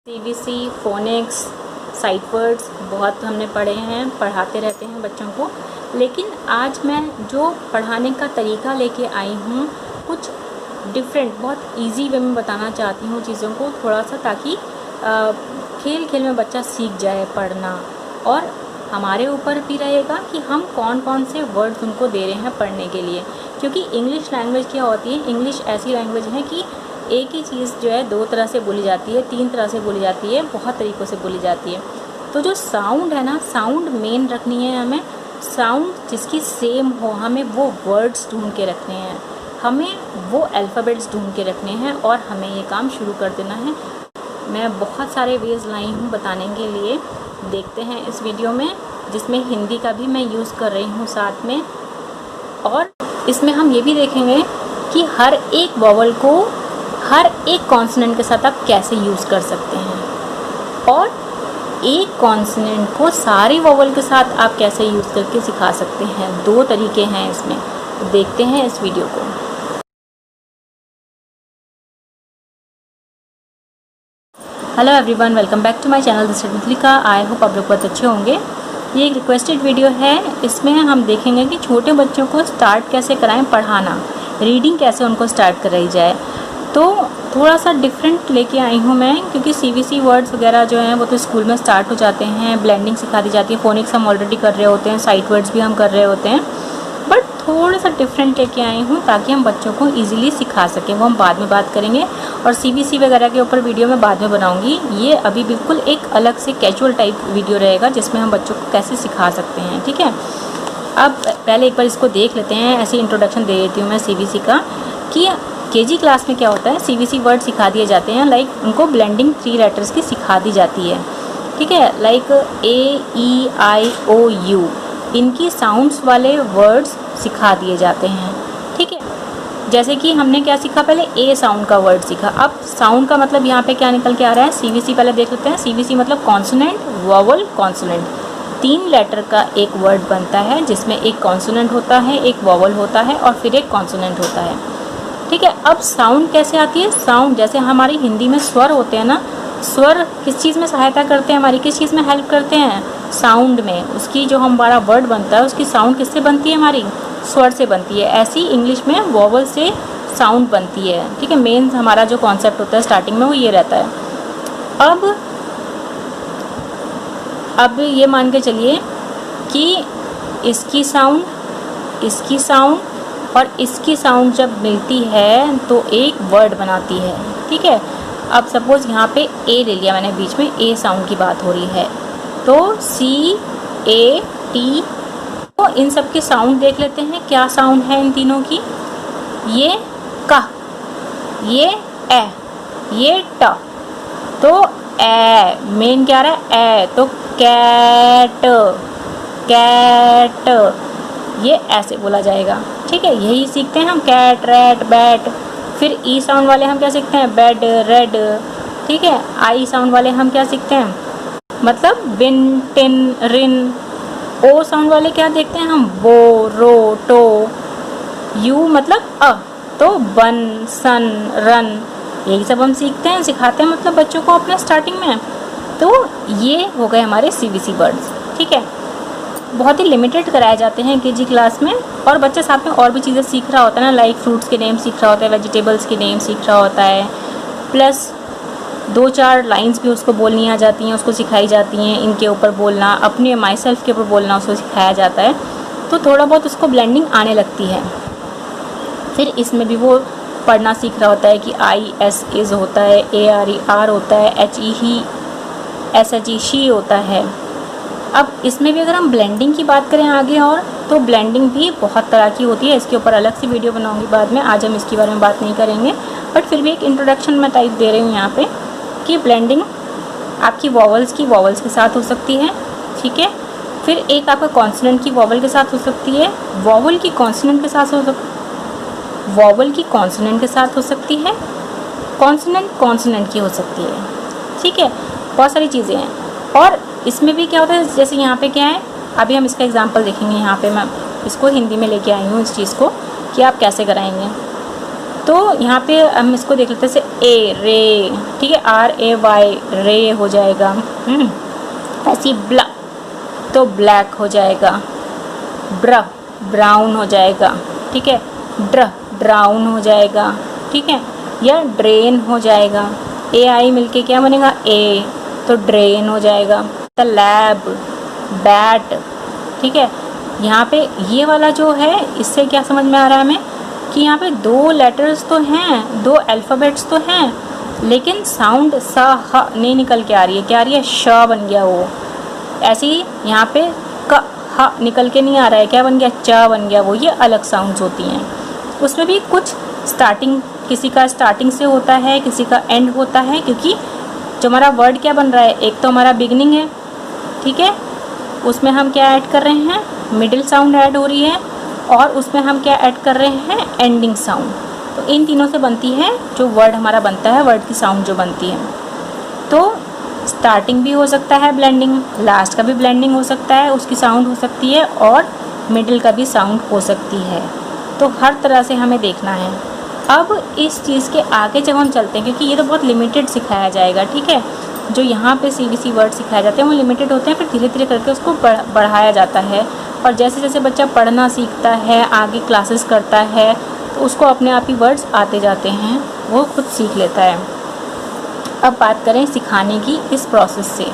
CBC, phoenix, sight words बहुत हमने पढ़े हैं, पढ़ाते रहते हैं बच्चों को। लेकिन आज मैं जो पढ़ाने का तरीका लेके आई हूँ कुछ डिफरेंट, बहुत इजी वे में बताना चाहती हूँ चीज़ों को थोड़ा सा, ताकि खेल खेल में बच्चा सीख जाए पढ़ना। और हमारे ऊपर भी रहेगा कि हम कौन कौन से वर्ड्स उनको दे रहे हैं पढ़ने के लिए। क्योंकि इंग्लिश लैंग्वेज क्या होती है, इंग्लिश ऐसी लैंग्वेज है कि एक ही चीज़ जो है 2 तरह से बोली जाती है, 3 तरह से बोली जाती है, बहुत तरीक़ों से बोली जाती है। तो जो साउंड है ना, साउंड मेन रखनी है हमें। साउंड जिसकी सेम हो, हमें वो वर्ड्स ढूंढ के रखने हैं, हमें वो अल्फ़ाबेट्स ढूंढ के रखने हैं और हमें ये काम शुरू कर देना है। मैं बहुत सारे वेज़ लाई हूँ बताने के लिए, देखते हैं इस वीडियो में, जिसमें हिंदी का भी मैं यूज़ कर रही हूँ साथ में। और इसमें हम ये भी देखेंगे कि हर एक वॉवल को हर एक कॉन्सोनेंट के साथ आप कैसे यूज़ कर सकते हैं, और एक कॉन्सोनेंट को सारे वॉवल के साथ आप कैसे यूज़ करके सिखा सकते हैं। 2 तरीके हैं इसमें, देखते हैं इस वीडियो को। Hello everyone, welcome back to my channel this is Mithalika. I hope आप लोग बहुत अच्छे होंगे। ये एक रिक्वेस्टेड वीडियो है, इसमें हम देखेंगे कि छोटे बच्चों को स्टार्ट कैसे कराएं पढ़ाना, रीडिंग कैसे उनको स्टार्ट कराई जाए। तो थोड़ा सा डिफरेंट लेके आई हूँ मैं, क्योंकि सीबीसी वर्ड्स वगैरह जो हैं वो तो स्कूल में स्टार्ट हो जाते हैं, ब्लेंडिंग सिखा दी जाती है, फोनिक्स हम ऑलरेडी कर रहे होते हैं, साइट वर्ड्स भी हम कर रहे होते हैं, बट थोड़ा सा डिफरेंट लेके आई हूँ ताकि हम बच्चों को इजीली सिखा सकें। वो हम बाद में बात करेंगे, और सीबीसी वगैरह के ऊपर वीडियो मैं बाद में बनाऊँगी। ये अभी बिल्कुल एक अलग से कैजुअल टाइप वीडियो रहेगा जिसमें हम बच्चों को कैसे सिखा सकते हैं, ठीक है। अब पहले एक बार इसको देख लेते हैं, ऐसी इंट्रोडक्शन दे देती हूँ मैं सीबीसी का, कि केजी क्लास में क्या होता है, सीबीसी वर्ड सिखा दिए जाते हैं, लाइक उनको ब्लेंडिंग 3 लेटर्स की सिखा दी जाती है, ठीक है। लाइक AEIOU, इनकी साउंड्स वाले वर्ड्स सिखा दिए जाते हैं, ठीक है। जैसे कि हमने क्या सीखा, पहले ए साउंड का वर्ड सीखा। अब साउंड का मतलब यहाँ पे क्या निकल के आ रहा है, सीबीसी पहले देख लेते हैं। सीबीसी मतलब कॉन्सोनेंट, वॉवल, कॉन्सोनेंट, 3 लेटर का एक वर्ड बनता है, जिसमें एक कॉन्सोनेंट होता है, एक वॉवल होता है और फिर एक कॉन्सोनेंट होता है, ठीक है। अब साउंड कैसे आती है, साउंड जैसे हमारी हिंदी में स्वर होते हैं ना, स्वर किस चीज़ में सहायता करते हैं, हमारी किस चीज़ में हेल्प करते हैं, साउंड में। उसकी जो हमारा वर्ड बनता है उसकी साउंड किससे बनती है, हमारी स्वर से बनती है। ऐसी इंग्लिश में वॉवल से साउंड बनती है, ठीक है। मेन हमारा जो कॉन्सेप्ट होता है स्टार्टिंग में वो ये रहता है। अब ये मान के चलिए कि इसकी साउंड और इसकी साउंड जब मिलती है तो एक वर्ड बनाती है, ठीक है। अब सपोज़ यहाँ पे ए ले लिया मैंने, बीच में ए साउंड की बात हो रही है, तो CAT। तो इन सब के साउंड देख लेते हैं, क्या साउंड है इन तीनों की। ये क, ये ए, ये ट। तो ए मेन क्या रहा है, ए, तो कैट, कैट, ये ऐसे बोला जाएगा, ठीक है। यही सीखते हैं हम, कैट, रैट, बैट। फिर ई साउंड वाले हम क्या सीखते हैं, बेड, रेड, ठीक है। आई साउंड वाले हम क्या सीखते हैं, मतलब बिन, टिन, रिन। ओ साउंड वाले क्या देखते हैं हम, बो, रो, टो। यू मतलब तो बन, सन, रन। यही सब हम सीखते हैं, सिखाते हैं मतलब बच्चों को अपने स्टार्टिंग में। तो ये हो गए हमारे सीबीसी वर्ड्स, ठीक है। बहुत ही लिमिटेड कराए जाते हैं केजी क्लास में, और बच्चा साथ में और भी चीज़ें सीख रहा होता है ना, लाइक फ्रूट्स के नेम सीख रहा होता है, वेजिटेबल्स के नेम सीख रहा होता है, प्लस 2-4 लाइंस भी उसको बोलनी आ जाती हैं, उसको सिखाई जाती हैं। इनके ऊपर बोलना, अपने माई सेल्फ के ऊपर बोलना उसको सिखाया जाता है, तो थोड़ा बहुत उसको ब्लेंडिंग आने लगती है। फिर इसमें भी वो पढ़ना सीख रहा होता है कि IS इज़ होता है, ARE होता है, HE SHE शी होता है। अब इसमें भी अगर हम ब्लेंडिंग की बात करें आगे, और तो ब्लेंडिंग भी बहुत तरह की होती है, इसके ऊपर अलग से वीडियो बनाऊंगी बाद में, आज हम इसके बारे में बात नहीं करेंगे। बट फिर भी एक इंट्रोडक्शन मैं टाइप दे रही हूँ यहाँ पे, कि ब्लेंडिंग आपकी वॉवल्स की वॉवल्स के साथ हो सकती है, ठीक है। फिर एक आपका कॉन्सोनेंट की वॉवल के साथ हो सकती है, वॉवल की कॉन्सोनेंट के साथ हो सकती है, कॉन्सोनेंट की हो सकती है, ठीक है। बहुत सारी चीज़ें हैं। और इसमें भी क्या होता है, जैसे यहाँ पे क्या है, अभी हम इसका एग्जांपल देखेंगे। यहाँ पे मैं इसको हिंदी में लेके आई हूँ इस चीज़ को, कि आप कैसे कराएंगे। तो यहाँ पे हम इसको देख लेते हैं, जैसे ए रे, ठीक है, RAY रे हो जाएगा। ऐसी ब्ला तो ब्लैक हो जाएगा, ब्र ब्राउन हो जाएगा, ठीक है, ड्र ड्राउन हो जाएगा, ठीक है, या ड्रेन हो जाएगा। AI मिलके क्या बनेगा, ए, तो ड्रेन हो जाएगा। द लैब बैट, ठीक है। यहाँ पे ये वाला जो है, इससे क्या समझ में आ रहा है हमें कि यहाँ पे 2 लेटर्स तो हैं, 2 अल्फ़ाबेट्स तो हैं, लेकिन साउंड स ह नहीं निकल के आ रही है। क्या आ रही है, श बन गया वो। ऐसे ही यहाँ पे क ह निकल के नहीं आ रहा है, क्या बन गया, च बन गया वो। ये अलग साउंड्स होती हैं। उसमें भी कुछ स्टार्टिंग, किसी का स्टार्टिंग से होता है, किसी का एंड होता है, क्योंकि जो हमारा वर्ड क्या बन रहा है, एक तो हमारा बिगनिंग है, ठीक है, उसमें हम क्या ऐड कर रहे हैं, मिडिल साउंड ऐड हो रही है, और उसमें हम क्या ऐड कर रहे हैं, एंडिंग साउंड। तो इन तीनों से बनती है जो वर्ड हमारा बनता है, वर्ड की साउंड जो बनती है। तो स्टार्टिंग भी हो सकता है ब्लेंडिंग, लास्ट का भी ब्लेंडिंग हो सकता है, उसकी साउंड हो सकती है, और मिडिल का भी साउंड हो सकती है। तो हर तरह से हमें देखना है। अब इस चीज़ के आगे जब हम चलते हैं, क्योंकि ये तो बहुत लिमिटेड सिखाया जाएगा, ठीक है, जो यहाँ पे CBC वर्ड सिखाए जाते हैं वो लिमिटेड होते हैं, फिर धीरे धीरे करके उसको बढ़ाया जाता है। और जैसे जैसे बच्चा पढ़ना सीखता है, आगे क्लासेस करता है, तो उसको अपने आप ही वर्ड्स आते जाते हैं, वो खुद सीख लेता है। अब बात करें सिखाने की इस प्रोसेस से,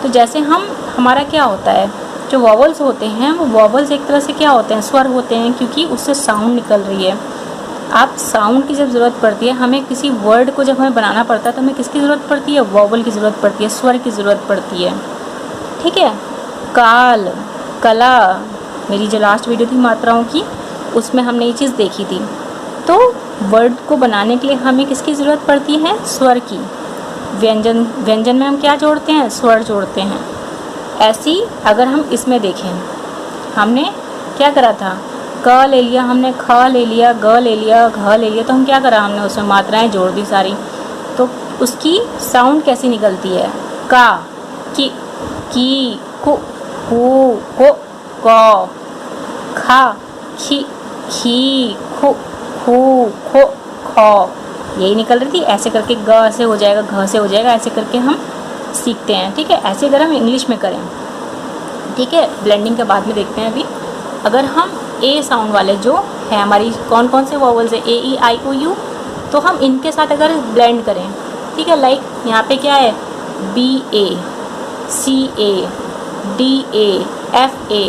तो जैसे हमारा क्या होता है, जो वॉवल्स होते हैं, वो वॉवल्स एक तरह से क्या होते हैं, स्वर होते हैं, क्योंकि उससे साउंड निकल रही है। आप साउंड की जब ज़रूरत पड़ती है, हमें किसी वर्ड को जब हमें बनाना पड़ता है, तो हमें किसकी ज़रूरत पड़ती है, वॉवल की ज़रूरत पड़ती है, स्वर की ज़रूरत पड़ती है, ठीक है। काल, कला, मेरी जो लास्ट वीडियो थी मात्राओं की, उसमें हमने ये चीज़ देखी थी। तो वर्ड को बनाने के लिए हमें किसकी ज़रूरत पड़ती है, स्वर की। व्यंजन में हम क्या जोड़ते हैं, स्वर जोड़ते हैं। ऐसी अगर हम इसमें देखें, हमने क्या करा था, क ले लिया हमने, ख ले लिया, ग ले लिया, घ ले लिया, तो हम क्या करा, हमने उसमें मात्राएं जोड़ दी सारी। तो उसकी साउंड कैसी निकलती है, का, की, कु, को, खा, खी, खु, खो, यही निकल रही थी। ऐसे करके ग से हो जाएगा, घ से हो जाएगा, ऐसे करके हम सीखते हैं, ठीक है। ऐसे अगर हम इंग्लिश में करें, ठीक है, ब्लेंडिंग के बाद में देखते हैं। अभी अगर हम ए साउंड वाले जो है हमारी कौन कौन से वॉवल्स है, AEIOU, तो हम इनके साथ अगर ब्लेंड करें, ठीक है, लाइक यहाँ पे क्या है, BA, CA, DA, FA,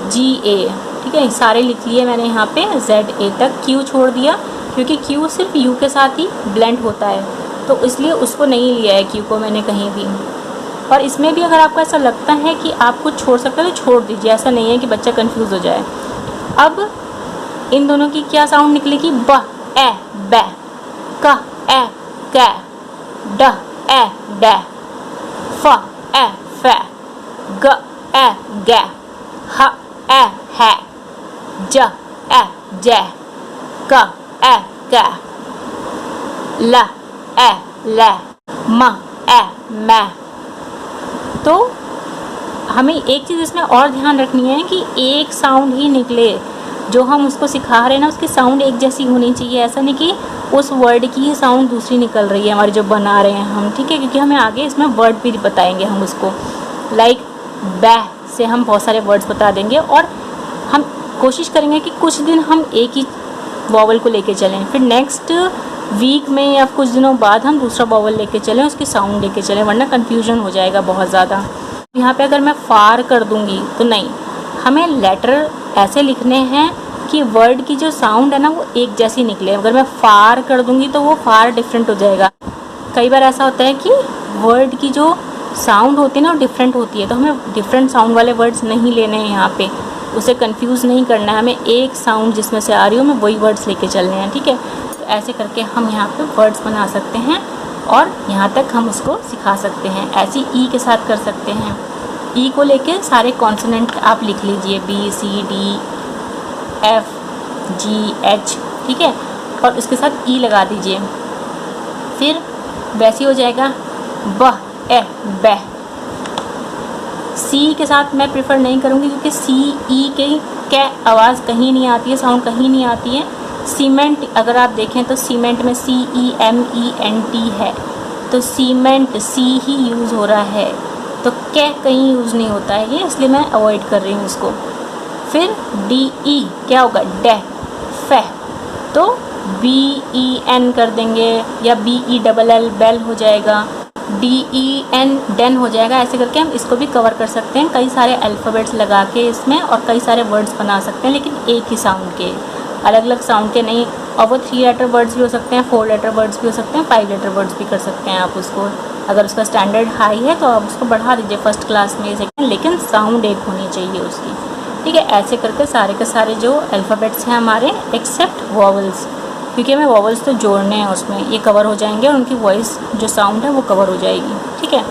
GA, ठीक है, सारे लिख लिए मैंने यहाँ पे, ZA तक। Q छोड़ दिया क्योंकि Q सिर्फ U के साथ ही ब्लेंड होता है, तो इसलिए उसको नहीं लिया है Q को मैंने कहीं भी। और इसमें भी अगर आपको ऐसा लगता है कि आप कुछ छोड़ सकते हो तो छोड़ दीजिए, ऐसा नहीं है कि बच्चा कंफ्यूज हो जाए। अब इन दोनों की क्या साउंड निकलेगी, ब, ए, बै, क, ए, कै, ड, ए, डै, फ, ए, फै, ग, ए, गै, ह, ए, है, ज, ए, जै, क, ए, कै, ल, ए, लै, म, ए, मै। तो हमें एक चीज़ इसमें और ध्यान रखनी है कि एक साउंड ही निकले, जो हम उसको सिखा रहे हैं ना, उसकी साउंड एक जैसी होनी चाहिए। ऐसा नहीं कि उस वर्ड की ही साउंड दूसरी निकल रही है हमारी जो बना रहे हैं हम, ठीक है, क्योंकि हमें आगे इसमें वर्ड भी बताएंगे हम उसको। लाइक बैह से हम बहुत सारे वर्ड्स बता देंगे, और हम कोशिश करेंगे कि कुछ दिन हम एक ही वॉवल को लेके चलें, फिर नेक्स्ट वीक में या कुछ दिनों बाद हम दूसरा वॉवल लेके चलें, उसकी साउंड लेके चलें, वरना कन्फ्यूजन हो जाएगा बहुत ज़्यादा। यहाँ पे अगर मैं फार कर दूँगी तो नहीं, हमें लेटर ऐसे लिखने हैं कि वर्ड की जो साउंड है ना वो एक जैसी निकले। अगर मैं फार कर दूँगी तो वो फार डिफरेंट हो जाएगा। कई बार ऐसा होता है कि वर्ड की जो साउंड होती है ना वो डिफरेंट होती है, तो हमें डिफरेंट साउंड वाले वर्ड्स नहीं लेने हैं यहाँ पे, उसे कंफ्यूज नहीं करना है। हमें एक साउंड जिसमें से आ रही हो, हमें वही वर्ड्स लेके चलने हैं, ठीक है। तो ऐसे करके हम यहाँ पे वर्ड्स बना सकते हैं और यहाँ तक हम उसको सिखा सकते हैं। ऐसे ई के साथ कर सकते हैं। ई को लेके सारे कॉन्सोनेंट आप लिख लीजिए, BCD FGH, ठीक है, और उसके साथ ई लगा दीजिए। फिर वैसे हो जाएगा ब ए बै। सी के साथ मैं प्रेफर नहीं करूँगी क्योंकि सी ई के आवाज़ कहीं नहीं आती है, साउंड कहीं नहीं आती है, सीमेंट अगर आप देखें तो सीमेंट में CEMENT है, तो सीमेंट सी ही यूज़ हो रहा है, तो क्या कहीं यूज़ नहीं होता है ये, इसलिए मैं अवॉइड कर रही हूँ इसको। फिर DE क्या होगा, डे फे, तो BEN कर देंगे या BELL बेल हो जाएगा, DEN डेन हो जाएगा। ऐसे करके हम इसको भी कवर कर सकते हैं, कई सारे अल्फ़ाबेट्स लगा के इसमें और कई सारे वर्ड्स बना सकते हैं, लेकिन एक ही साउंड के, अलग अलग साउंड के नहीं। और वो 3 लेटर वर्ड्स भी हो सकते हैं, 4 लेटर वर्ड्स भी हो सकते हैं, 5 लेटर वर्ड्स भी कर सकते हैं आप उसको। अगर उसका स्टैंडर्ड हाई है तो आप उसको बढ़ा दीजिए फर्स्ट क्लास में, सेकेंड, लेकिन साउंड एक होनी चाहिए उसकी, ठीक है। ऐसे करके सारे के सारे जो अल्फ़ाबेट्स हैं हमारे एक्सेप्ट वॉवल्स, क्योंकि हमें वॉवल्स तो जोड़ने हैं उसमें, ये कवर हो जाएंगे और उनकी वॉइस जो साउंड है वो कवर हो जाएगी, ठीक है।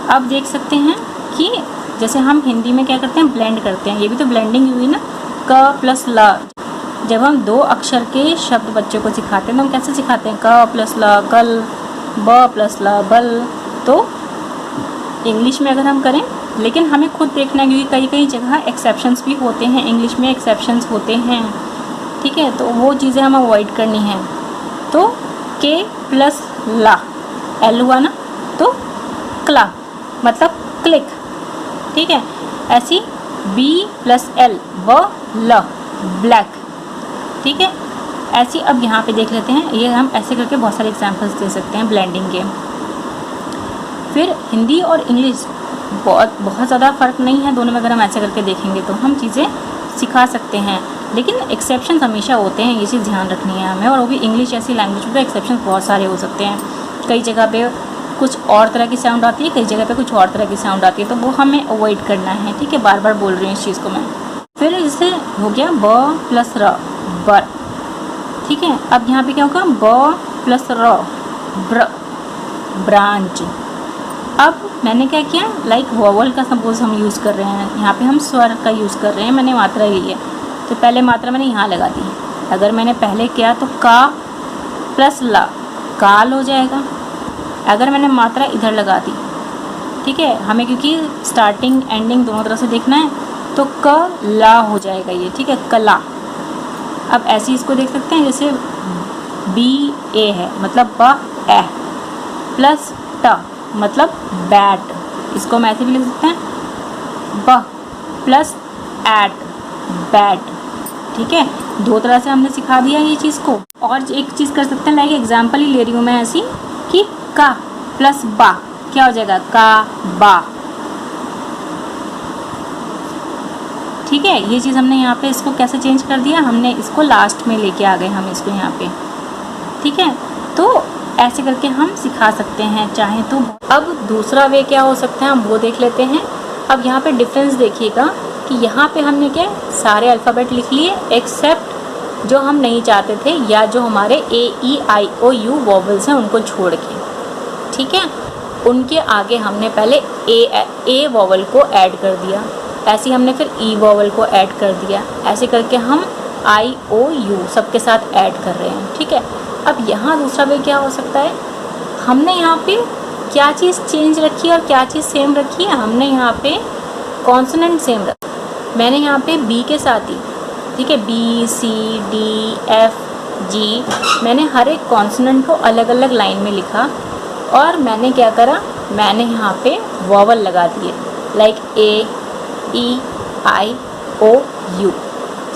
अब देख सकते हैं कि जैसे हम हिंदी में क्या करते हैं, ब्लेंड करते हैं, ये भी तो ब्लेंडिंग हुई ना, क प्लस ला। जब हम 2 अक्षर के शब्द बच्चों को सिखाते हैं तो हम कैसे सिखाते हैं, क प्लस ला कल, ब प्लस ला बल। तो इंग्लिश में अगर हम करें, लेकिन हमें खुद देखना है क्योंकि कई कई जगह एक्सेप्शंस भी होते हैं, इंग्लिश में एक्सेप्शंस होते हैं, ठीक है, तो वो चीज़ें हम अवॉइड करनी हैं। तो के प्लस ला, एल हुआ ना, तो क्ला मतलब क्लिक, ठीक है। ऐसी बी प्लस एल, व ल ब्लैक, ठीक है। ऐसी अब यहाँ पे देख लेते हैं, ये हम ऐसे करके बहुत सारे एग्जांपल्स दे सकते हैं ब्लेंडिंग के। फिर हिंदी और इंग्लिश बहुत ज़्यादा फ़र्क नहीं है दोनों में, अगर हम ऐसे करके देखेंगे तो हम चीज़ें सिखा सकते हैं, लेकिन एक्सेप्शन हमेशा होते हैं, ये चीज़ ध्यान रखनी है हमें। और वो भी इंग्लिश जैसी लैंग्वेज में एक्सेप्शन बहुत सारे हो सकते हैं, कई जगह पे कुछ और तरह की साउंड आती है, कई जगह पे कुछ और तरह की साउंड आती है, तो वो हमें अवॉइड करना है, ठीक है। बार बार बोल रही हूँ इस चीज़ को मैं। फिर जैसे हो गया ब प्लस र, बर, ठीक है। अब यहाँ पे क्या होगा, ब प्लस र, ब्र, ब्रांच। अब मैंने क्या किया, लाइक वॉवल का सपोज हम यूज़ कर रहे हैं, यहाँ पे हम स्वर का यूज़ कर रहे हैं, मैंने मात्रा ली है, तो पहले मात्रा मैंने यहाँ लगा दी। अगर मैंने पहले किया तो का प्लस ला, काल हो जाएगा। अगर मैंने मात्रा इधर लगा दी, ठीक है, हमें क्योंकि स्टार्टिंग एंडिंग दोनों तरह से देखना है, तो क ला हो जाएगा ये, ठीक है, कला। अब ऐसे इसको देख सकते हैं, जैसे बी ए है मतलब ब ए, प्लस ट मतलब बैट, इसको हम ऐसे भी लिख सकते हैं, ब प्लस एट, बैट, ठीक है। 2 तरह से हमने सिखा दिया ये चीज़ को। और एक चीज़ कर सकते हैं, लाइक एग्जाम्पल ही ले रही हूँ मैं ऐसी कि का प्लस बा क्या हो जाएगा, का बा, ठीक है। ये चीज़ हमने यहाँ पे इसको कैसे चेंज कर दिया, हमने इसको लास्ट में लेके आ गए हम इसको यहाँ पे, ठीक है। तो ऐसे करके हम सिखा सकते हैं चाहें तो। अब दूसरा वे क्या हो सकता है, हम वो देख लेते हैं। अब यहाँ पे डिफरेंस देखिएगा कि यहाँ पे हमने क्या सारे अल्फ़ाबेट लिख लिए एक्सेप्ट जो हम नहीं चाहते थे, या जो हमारे AEIOU वॉवल्स हैं उनको छोड़ के, ठीक है। उनके आगे हमने पहले ए वॉवल को ऐड कर दिया, ऐसे हमने फिर ई वॉवल को ऐड कर दिया, ऐसे करके हम IOU सबके साथ ऐड कर रहे हैं, ठीक है। अब यहाँ दूसरा वे क्या हो सकता है, हमने यहाँ पे क्या चीज़ चेंज रखी है और क्या चीज़ सेम रखी है। हमने यहाँ पे कॉन्सोनेंट सेम रखा, मैंने यहाँ पे बी के साथ ही, ठीक है, BCDFG, मैंने हर एक कॉन्सोनेंट को अलग अलग लाइन में लिखा और मैंने क्या करा, मैंने यहाँ पे वॉवल लगा दिए, लाइक AEIOU,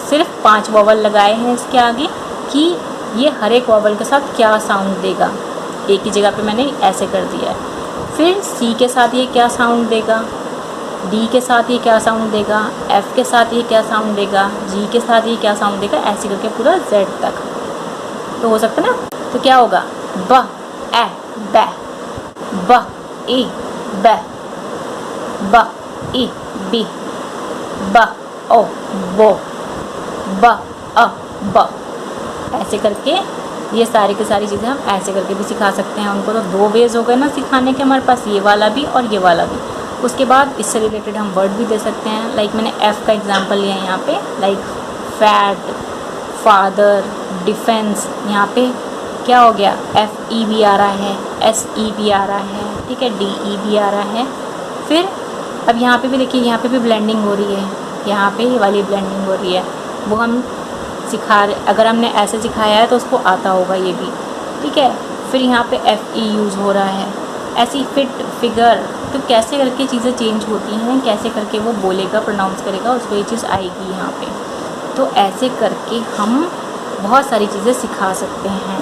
सिर्फ 5 वॉवल लगाए हैं इसके आगे कि ये हर एक वॉवल के साथ क्या साउंड देगा। एक ही जगह पे मैंने ऐसे कर दिया है। फिर C के साथ ये क्या साउंड देगा, D के साथ ये क्या साउंड देगा, F के साथ ये क्या साउंड देगा, G के साथ ये क्या साउंड देगा, ऐसे करके पूरा Z तक तो हो सकता है ना। तो क्या होगा, ब ए बै, ब ई बै, ब ई बी, ब ओ बो, ब अ ब, ऐसे करके ये सारी की सारी चीज़ें हम ऐसे करके भी सिखा सकते हैं उनको। तो 2 वेज हो गए ना सिखाने के हमारे पास, ये वाला भी और ये वाला भी। उसके बाद इससे रिलेटेड हम वर्ड भी दे सकते हैं, लाइक मैंने F का एग्जांपल लिया है यहाँ पे, लाइक फैट, फादर, डिफेंस। यहाँ पे क्या हो गया, FE भी आ रहा है, SE भी आ रहा है, ठीक है, DE भी आ रहा है। फिर अब यहाँ पे भी देखिए, यहाँ पे भी ब्लेंडिंग हो रही है, यहाँ पे ये वाली ब्लेंडिंग हो रही है। वो हम अगर हमने ऐसे सिखाया है तो उसको आता होगा ये भी, ठीक है। फिर यहाँ पे FE यूज़ हो रहा है, ऐसी फिट, फिगर, तो कैसे करके चीज़ें चेंज होती हैं, कैसे करके वो बोलेगा, प्रोनाउंस करेगा, उसको ये चीज़ आएगी यहाँ पे। तो ऐसे करके हम बहुत सारी चीज़ें सिखा सकते हैं,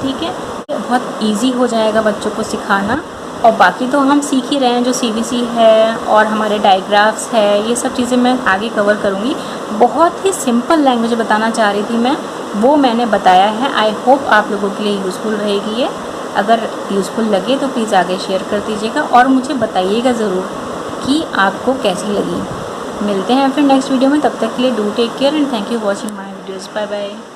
ठीक है। बहुत इजी हो जाएगा बच्चों को सिखाना। और बाकी तो हम सीख ही रहे हैं, जो CBC है और हमारे डायग्राफ्स है, ये सब चीज़ें मैं आगे कवर करूँगी। बहुत ही सिंपल लैंग्वेज बताना चाह रही थी मैं, वो मैंने बताया है। आई होप आप लोगों के लिए यूज़फुल रहेगी ये। अगर यूज़फुल लगे तो प्लीज़ आगे शेयर कर दीजिएगा और मुझे बताइएगा ज़रूर कि आपको कैसी लगी। मिलते हैं फिर नेक्स्ट वीडियो में, तब तक के लिए do take care and thank you watching my videos. Bye bye.